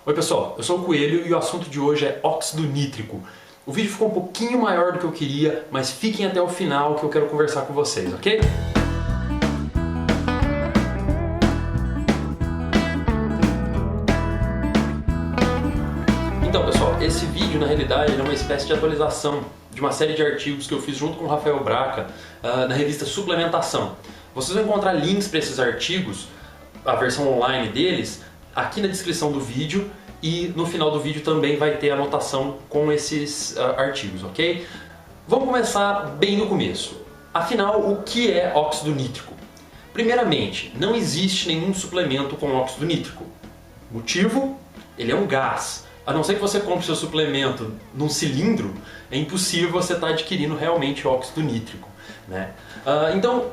Oi pessoal, eu sou o Coelho e o assunto de hoje é óxido nítrico. O vídeo ficou um pouquinho maior do que eu queria, mas fiquem até o final que eu quero conversar com vocês, ok? Então pessoal, esse vídeo na realidade é uma espécie de atualização de uma série de artigos que eu fiz junto com o Rafael Braca na revista Suplementação. Vocês vão encontrar links para esses artigos, a versão online deles, aqui na descrição do vídeo, e no final do vídeo também vai ter anotação com esses artigos, ok? Vamos começar bem no começo. Afinal, o que é óxido nítrico? Primeiramente, não existe nenhum suplemento com óxido nítrico. Motivo? Ele é um gás. A não ser que você compre seu suplemento num cilindro, é impossível você estar adquirindo realmente óxido nítrico, né? Então,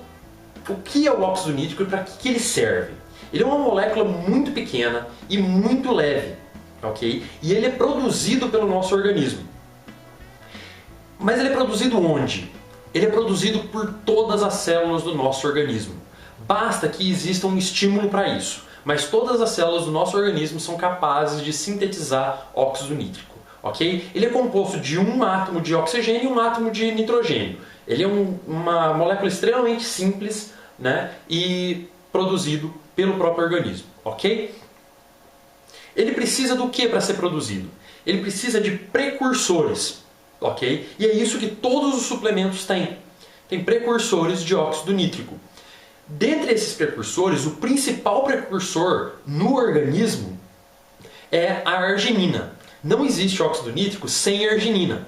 o que é o óxido nítrico e para que ele serve? Ele é uma molécula muito pequena e muito leve, ok? E ele é produzido pelo nosso organismo. Mas ele é produzido onde? Ele é produzido por todas as células do nosso organismo. Basta que exista um estímulo para isso. Mas todas as células do nosso organismo são capazes de sintetizar óxido nítrico, ok? Ele é composto de um átomo de oxigênio e um átomo de nitrogênio. Ele é uma molécula extremamente simples, né? E produzido pelo próprio organismo, ok? Ele precisa do que para ser produzido? Ele precisa de precursores, ok? E é isso que todos os suplementos têm. Tem precursores de óxido nítrico. Dentre esses precursores, o principal precursor no organismo é a arginina. Não existe óxido nítrico sem arginina.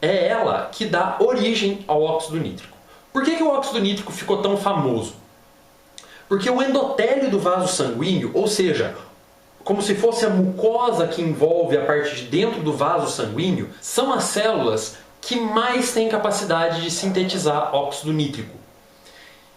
É ela que dá origem ao óxido nítrico. Por que o óxido nítrico ficou tão famoso? Porque o endotélio do vaso sanguíneo, ou seja, como se fosse a mucosa que envolve a parte de dentro do vaso sanguíneo, são as células que mais têm capacidade de sintetizar óxido nítrico.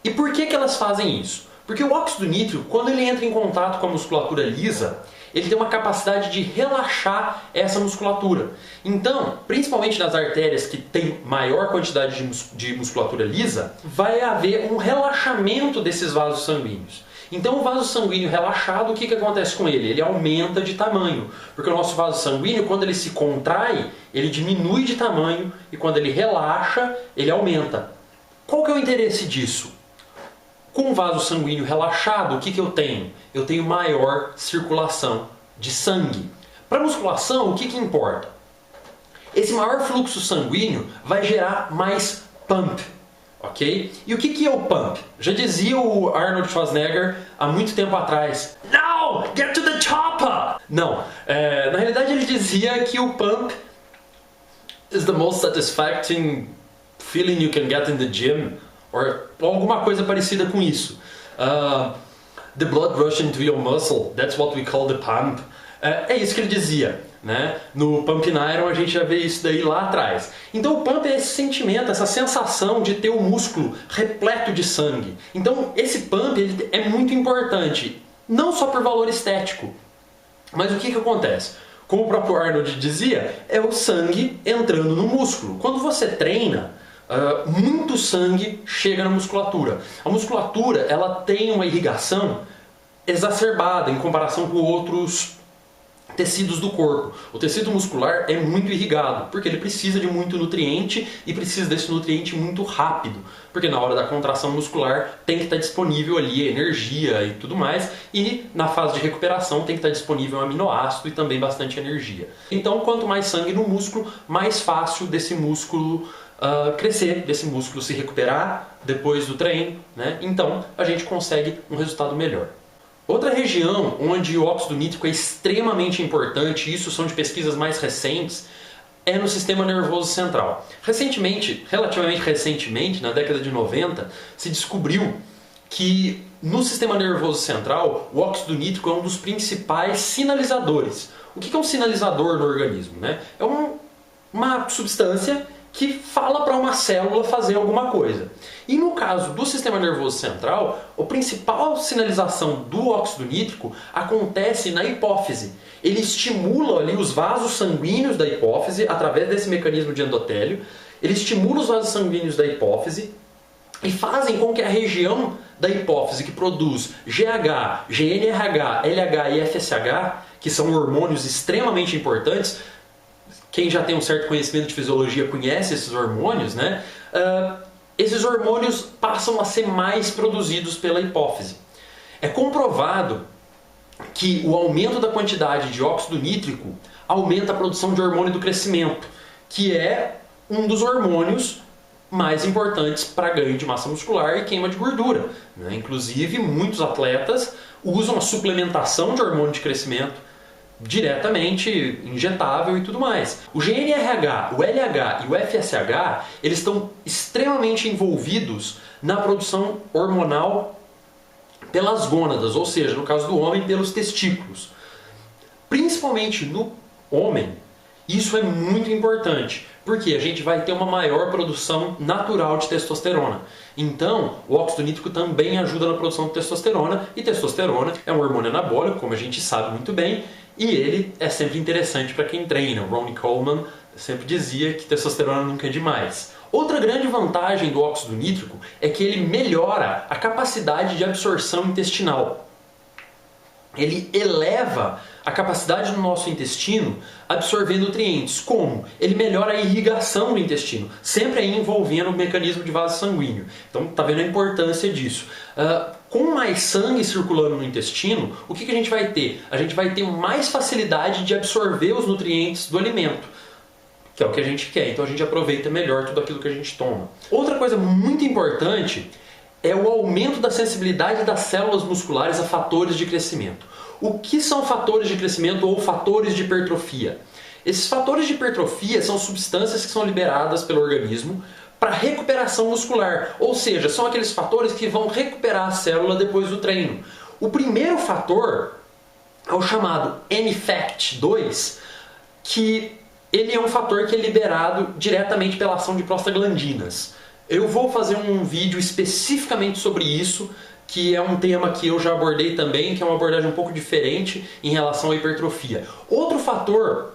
E por que elas fazem isso? Porque o óxido nítrico, quando ele entra em contato com a musculatura lisa, ele tem uma capacidade de relaxar essa musculatura. Então, principalmente nas artérias que têm maior quantidade de musculatura lisa, vai haver um relaxamento desses vasos sanguíneos. Então o vaso sanguíneo relaxado, o que acontece com ele? Ele aumenta de tamanho, porque o nosso vaso sanguíneo, quando ele se contrai, ele diminui de tamanho, e quando ele relaxa, ele aumenta. Qual que é o interesse disso? Com o vaso sanguíneo relaxado, o que eu tenho? Eu tenho maior circulação de sangue. Para a musculação, o que importa? Esse maior fluxo sanguíneo vai gerar mais pump, ok? E o que é o pump? Já dizia o Arnold Schwarzenegger há muito tempo atrás: "Now, get to the chopper!" Não, na realidade ele dizia que o pump is the most satisfying feeling you can get in the gym, ou alguma coisa parecida com isso. The blood rush into your muscle, that's what we call the pump. É isso que ele dizia, né? No Pump Iron a gente já vê isso daí lá atrás. Então o pump é esse sentimento, essa sensação de ter o músculo repleto de sangue. Então esse pump ele é muito importante, não só por valor estético. Mas o que acontece? Como o próprio Arnold dizia, é o sangue entrando no músculo. Quando você treina, muito sangue chega na musculatura. A musculatura ela tem uma irrigação exacerbada em comparação com outros tecidos do corpo. O tecido muscular é muito irrigado, porque ele precisa de muito nutriente e precisa desse nutriente muito rápido, porque na hora da contração muscular tem que estar disponível ali energia e tudo mais, e na fase de recuperação tem que estar disponível aminoácido e também bastante energia. Então quanto mais sangue no músculo, mais fácil desse músculo crescer, desse músculo se recuperar depois do treino, né? Então a gente consegue um resultado melhor. Outra região onde o óxido nítrico é extremamente importante, e isso são de pesquisas mais recentes, é no sistema nervoso central. Relativamente recentemente, na década de 90, se descobriu que no sistema nervoso central o óxido nítrico é um dos principais sinalizadores. O que é um sinalizador no organismo, né? É uma substância que fala para uma célula fazer alguma coisa. E no caso do sistema nervoso central, a principal sinalização do óxido nítrico acontece na hipófise. Ele estimula ali os vasos sanguíneos da hipófise através desse mecanismo de endotélio. Ele estimula os vasos sanguíneos da hipófise e fazem com que a região da hipófise que produz GH, GnRH, LH e FSH, que são hormônios extremamente importantes. Quem já tem um certo conhecimento de fisiologia conhece esses hormônios, né? Esses hormônios passam a ser mais produzidos pela hipófise. É comprovado que o aumento da quantidade de óxido nítrico aumenta a produção de hormônio do crescimento, que é um dos hormônios mais importantes para ganho de massa muscular e queima de gordura, né? Inclusive, muitos atletas usam a suplementação de hormônio de crescimento diretamente, injetável e tudo mais. O GnRH, o LH e o FSH, eles estão extremamente envolvidos na produção hormonal pelas gônadas, ou seja, no caso do homem, pelos testículos. Principalmente no homem, isso é muito importante, porque a gente vai ter uma maior produção natural de testosterona. Então, o óxido nítrico também ajuda na produção de testosterona, e testosterona é um hormônio anabólico, como a gente sabe muito bem, e ele é sempre interessante para quem treina. O Ronnie Coleman sempre dizia que testosterona nunca é demais. Outra grande vantagem do óxido nítrico é que ele melhora a capacidade de absorção intestinal. Ele eleva a capacidade do nosso intestino absorver nutrientes. Como? Ele melhora a irrigação do intestino, sempre aí envolvendo o mecanismo de vaso sanguíneo. Então, tá vendo a importância disso. Com mais sangue circulando no intestino, o que a gente vai ter? A gente vai ter mais facilidade de absorver os nutrientes do alimento, que é o que a gente quer. Então a gente aproveita melhor tudo aquilo que a gente toma. Outra coisa muito importante é o aumento da sensibilidade das células musculares a fatores de crescimento. O que são fatores de crescimento ou fatores de hipertrofia? Esses fatores de hipertrofia são substâncias que são liberadas pelo organismo para recuperação muscular, ou seja, são aqueles fatores que vão recuperar a célula depois do treino. O primeiro fator é o chamado NFACT2, que ele é um fator que é liberado diretamente pela ação de prostaglandinas. Eu vou fazer um vídeo especificamente sobre isso, que é um tema que eu já abordei também, que é uma abordagem um pouco diferente em relação à hipertrofia. Outro fator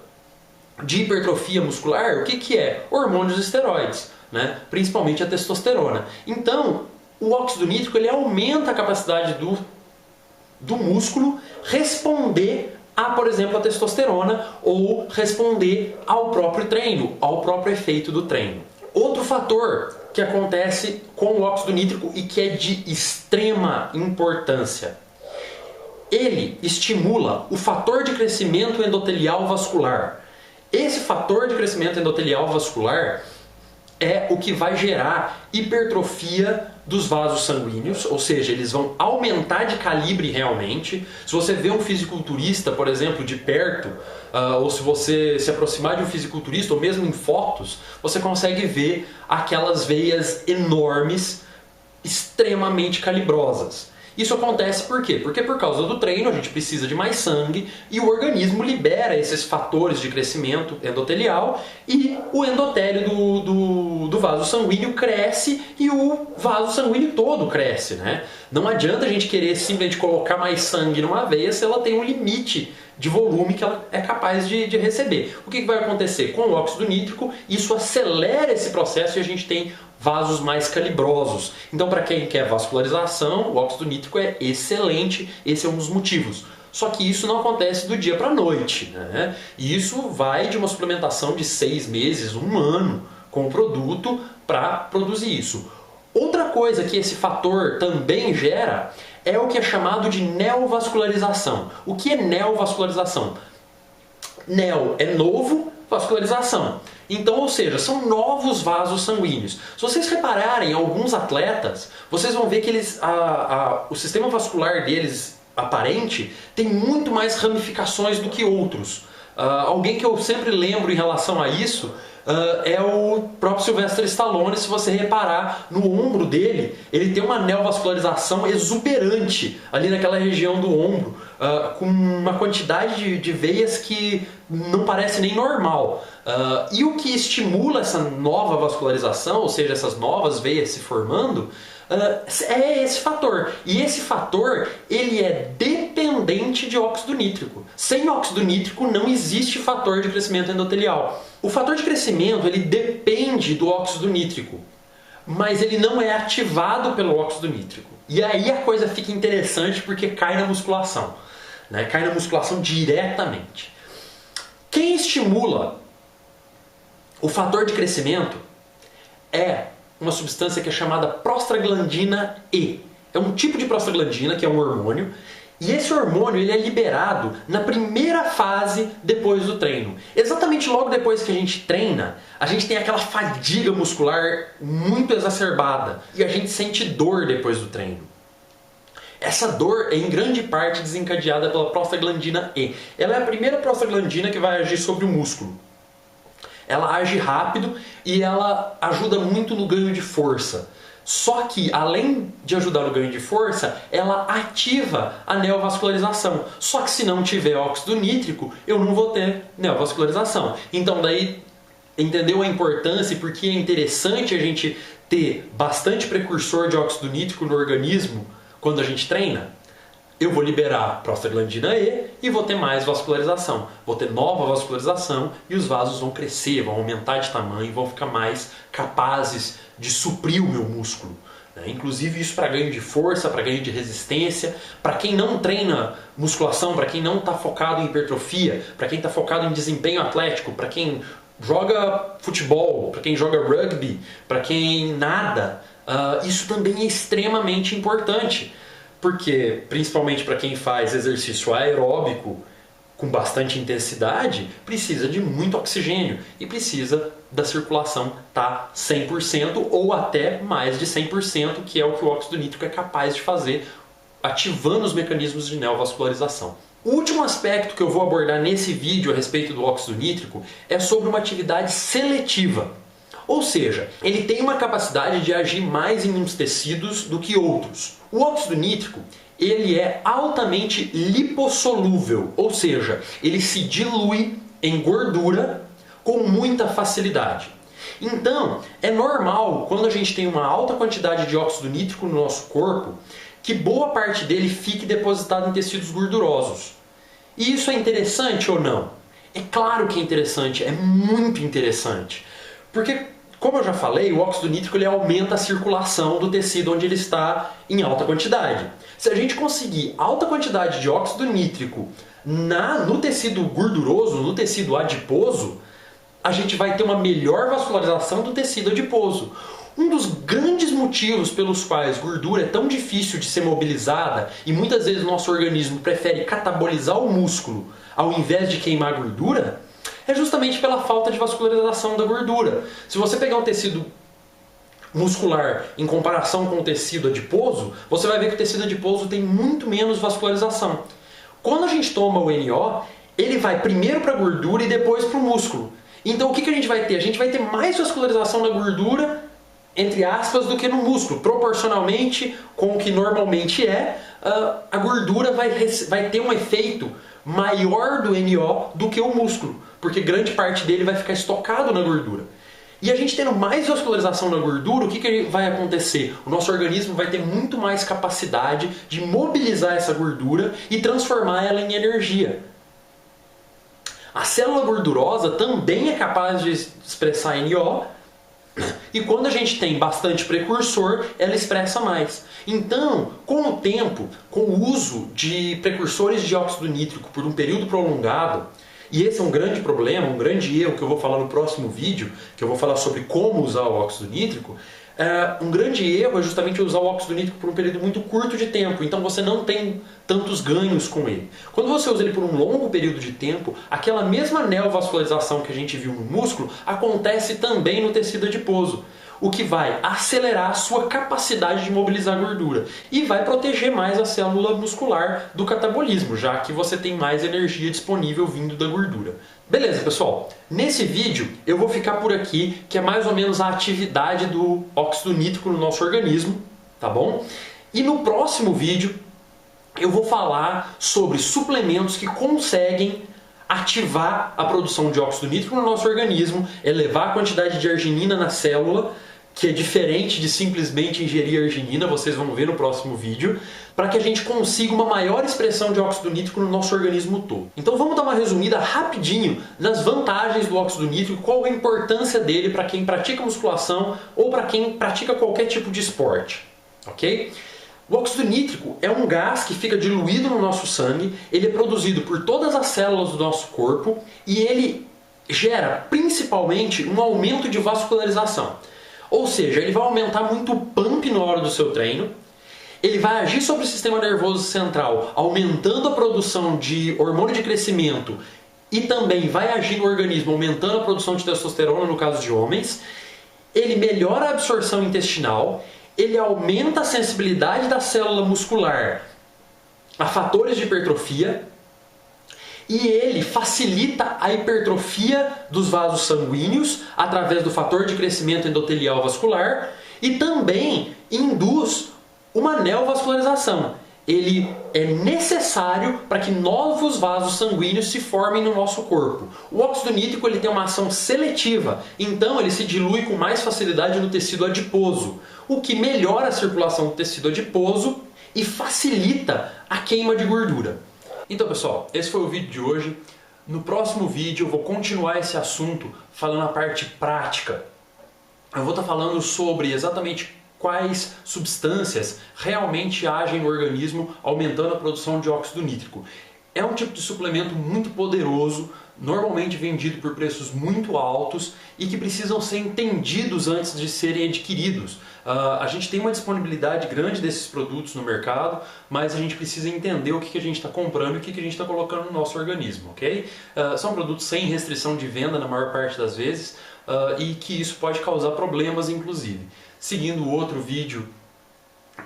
de hipertrofia muscular, o que é? Hormônios esteroides, né? Principalmente a testosterona. Então, o óxido nítrico ele aumenta a capacidade do músculo responder a, por exemplo, a testosterona ou responder ao próprio treino, ao próprio efeito do treino. Outro fator que acontece com o óxido nítrico e que é de extrema importância. Ele estimula o fator de crescimento endotelial vascular. Esse fator de crescimento endotelial vascular é o que vai gerar hipertrofia dos vasos sanguíneos, ou seja, eles vão aumentar de calibre realmente. Se você vê um fisiculturista, por exemplo, de perto, ou se você se aproximar de um fisiculturista, ou mesmo em fotos, você consegue ver aquelas veias enormes, extremamente calibrosas. Isso acontece por quê? Porque por causa do treino a gente precisa de mais sangue e o organismo libera esses fatores de crescimento endotelial e o endotélio do vaso sanguíneo cresce e o vaso sanguíneo todo cresce, né? Não adianta a gente querer simplesmente colocar mais sangue numa veia se ela tem um limite de volume que ela é capaz de receber. O que vai acontecer? Com o óxido nítrico, isso acelera esse processo e a gente tem vasos mais calibrosos. Então, para quem quer vascularização, o óxido nítrico é excelente, esse é um dos motivos. Só que isso não acontece do dia para a noite, né? E isso vai de uma suplementação de 6 meses, 1 ano com o produto para produzir isso. Outra coisa que esse fator também gera é o que é chamado de neovascularização. O que é neovascularização? Neo é novo, vascularização. Então, ou seja, são novos vasos sanguíneos. Se vocês repararem, alguns atletas, vocês vão ver que o sistema vascular deles aparente tem muito mais ramificações do que outros. Alguém que eu sempre lembro em relação a isso é o próprio Sylvester Stallone. Se você reparar no ombro dele, ele tem uma neovascularização exuberante ali naquela região do ombro, com uma quantidade de veias que não parece nem normal. E o que estimula essa nova vascularização, ou seja, essas novas veias se formando, é esse fator. E esse fator ele é dependente de óxido nítrico. Sem óxido nítrico não existe fator de crescimento endotelial. O fator de crescimento ele depende do óxido nítrico, mas ele não é ativado pelo óxido nítrico. E aí a coisa fica interessante porque cai na musculação, né? Cai na musculação diretamente. Quem estimula o fator de crescimento é uma substância que é chamada prostaglandina E. É um tipo de prostaglandina que é um hormônio. E esse hormônio ele é liberado na primeira fase depois do treino. Exatamente logo depois que a gente treina, a gente tem aquela fadiga muscular muito exacerbada e a gente sente dor depois do treino. Essa dor é em grande parte desencadeada pela prostaglandina E. Ela é a primeira prostaglandina que vai agir sobre o músculo. Ela age rápido e ela ajuda muito no ganho de força. Só que, além de ajudar no ganho de força, ela ativa a neovascularização. Só que se não tiver óxido nítrico, eu não vou ter neovascularização. Então daí, entendeu a importância e por que é interessante a gente ter bastante precursor de óxido nítrico no organismo quando a gente treina? Eu vou liberar prostaglandina E e vou ter mais vascularização. Vou ter nova vascularização e os vasos vão crescer, vão aumentar de tamanho, vão ficar mais capazes de suprir o meu músculo. Inclusive isso para ganho de força, para ganho de resistência. Para quem não treina musculação, para quem não está focado em hipertrofia, para quem está focado em desempenho atlético, para quem joga futebol, para quem joga rugby, para quem nada, isso também é extremamente importante. Porque, principalmente para quem faz exercício aeróbico com bastante intensidade, precisa de muito oxigênio e precisa da circulação estar 100% ou até mais de 100%, que é o que o óxido nítrico é capaz de fazer, ativando os mecanismos de neovascularização. O último aspecto que eu vou abordar nesse vídeo a respeito do óxido nítrico é sobre uma atividade seletiva. Ou seja, ele tem uma capacidade de agir mais em uns tecidos do que outros. O óxido nítrico, ele é altamente lipossolúvel, ou seja, ele se dilui em gordura com muita facilidade. Então, é normal, quando a gente tem uma alta quantidade de óxido nítrico no nosso corpo, que boa parte dele fique depositado em tecidos gordurosos. E isso é interessante ou não? É claro que é interessante, é muito interessante. Porque, como eu já falei, o óxido nítrico ele aumenta a circulação do tecido onde ele está em alta quantidade. Se a gente conseguir alta quantidade de óxido nítrico no tecido gorduroso, no tecido adiposo, a gente vai ter uma melhor vascularização do tecido adiposo. Um dos grandes motivos pelos quais gordura é tão difícil de ser mobilizada e muitas vezes o nosso organismo prefere catabolizar o músculo ao invés de queimar a gordura é justamente pela falta de vascularização da gordura. Se você pegar um tecido muscular em comparação com o tecido adiposo, você vai ver que o tecido adiposo tem muito menos vascularização. Quando a gente toma o NO, ele vai primeiro para a gordura e depois para o músculo. Então o que a gente vai ter? A gente vai ter mais vascularização na gordura, entre aspas, do que no músculo. Proporcionalmente com o que normalmente é, a gordura vai ter um efeito maior do NO do que o músculo, porque grande parte dele vai ficar estocado na gordura. E a gente tendo mais vascularização na gordura, o que vai acontecer? O nosso organismo vai ter muito mais capacidade de mobilizar essa gordura e transformar ela em energia. A célula gordurosa também é capaz de expressar NO, e quando a gente tem bastante precursor, ela expressa mais. Então, com o tempo, com o uso de precursores de óxido nítrico por um período prolongado, e esse é um grande problema, um grande erro que eu vou falar no próximo vídeo, que eu vou falar sobre como usar o óxido nítrico, um grande erro é justamente usar o óxido nítrico por um período muito curto de tempo, então você não tem tantos ganhos com ele. Quando você usa ele por um longo período de tempo, aquela mesma neovascularização que a gente viu no músculo acontece também no tecido adiposo, o que vai acelerar a sua capacidade de mobilizar gordura e vai proteger mais a célula muscular do catabolismo, já que você tem mais energia disponível vindo da gordura. Beleza, pessoal? Nesse vídeo eu vou ficar por aqui, que é mais ou menos a atividade do óxido nítrico no nosso organismo, tá bom? E no próximo vídeo eu vou falar sobre suplementos que conseguem ativar a produção de óxido nítrico no nosso organismo, elevar a quantidade de arginina na célula, que é diferente de simplesmente ingerir arginina, vocês vão ver no próximo vídeo, para que a gente consiga uma maior expressão de óxido nítrico no nosso organismo todo. Então vamos dar uma resumida rapidinho nas vantagens do óxido nítrico, qual a importância dele para quem pratica musculação ou para quem pratica qualquer tipo de esporte, ok? O óxido nítrico é um gás que fica diluído no nosso sangue, ele é produzido por todas as células do nosso corpo e ele gera principalmente um aumento de vascularização. Ou seja, ele vai aumentar muito o pump na hora do seu treino, ele vai agir sobre o sistema nervoso central, aumentando a produção de hormônio de crescimento e também vai agir no organismo, aumentando a produção de testosterona no caso de homens. Ele melhora a absorção intestinal, ele aumenta a sensibilidade da célula muscular a fatores de hipertrofia e ele facilita a hipertrofia dos vasos sanguíneos através do fator de crescimento endotelial vascular e também induz uma neovascularização. Ele é necessário para que novos vasos sanguíneos se formem no nosso corpo. O óxido nítrico ele tem uma ação seletiva, então ele se dilui com mais facilidade no tecido adiposo, o que melhora a circulação do tecido adiposo e facilita a queima de gordura. Então pessoal, esse foi o vídeo de hoje. No próximo vídeo eu vou continuar esse assunto falando a parte prática. Eu vou estar falando sobre exatamente quais substâncias realmente agem no organismo, aumentando a produção de óxido nítrico. É um tipo de suplemento muito poderoso, normalmente vendido por preços muito altos e que precisam ser entendidos antes de serem adquiridos. A gente tem uma disponibilidade grande desses produtos no mercado, mas a gente precisa entender o que a gente está comprando e o que a gente está colocando no nosso organismo, ok? São produtos sem restrição de venda na maior parte das vezes e que isso pode causar problemas, inclusive. Seguindo o outro vídeo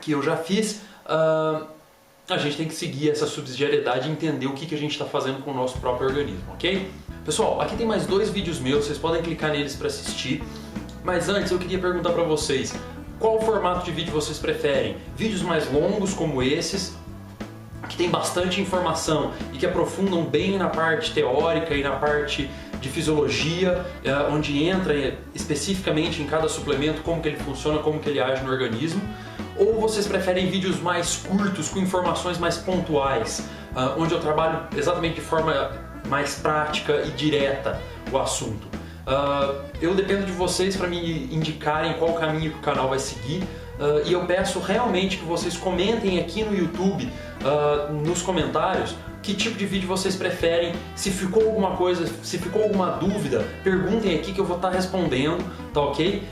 que eu já fiz, a gente tem que seguir essa subsidiariedade e entender o que a gente está fazendo com o nosso próprio organismo, ok? Pessoal, aqui tem mais 2 vídeos meus, vocês podem clicar neles para assistir. Mas antes eu queria perguntar para vocês, qual formato de vídeo vocês preferem? Vídeos mais longos como esses, que tem bastante informação e que aprofundam bem na parte teórica e na parte de fisiologia, onde entra especificamente em cada suplemento como que ele funciona, como que ele age no organismo? Ou vocês preferem vídeos mais curtos, com informações mais pontuais, onde eu trabalho exatamente de forma mais prática e direta o assunto? Eu dependo de vocês para me indicarem qual caminho que o canal vai seguir. E eu peço realmente que vocês comentem aqui no YouTube, nos comentários, que tipo de vídeo vocês preferem. Se ficou alguma coisa, se ficou alguma dúvida, perguntem aqui que eu vou estar respondendo, tá ok?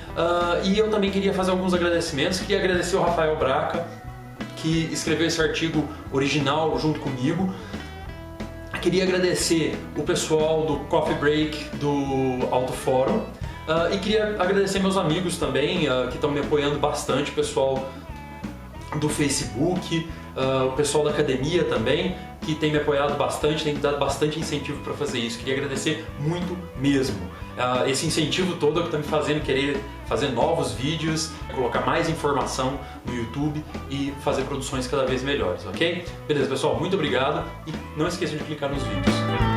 E eu também queria fazer alguns agradecimentos. Queria agradecer o Rafael Braca, que escreveu esse artigo original junto comigo. Queria agradecer o pessoal do Coffee Break do Alto Fórum. E queria agradecer meus amigos também, que estão me apoiando bastante, o pessoal do Facebook, o pessoal da academia também, que tem me apoiado bastante, tem me dado bastante incentivo para fazer isso. Queria agradecer muito mesmo. Esse incentivo todo é o que está me fazendo querer fazer novos vídeos, colocar mais informação no YouTube e fazer produções cada vez melhores, ok? Beleza, pessoal? Muito obrigado e não esqueçam de clicar nos vídeos.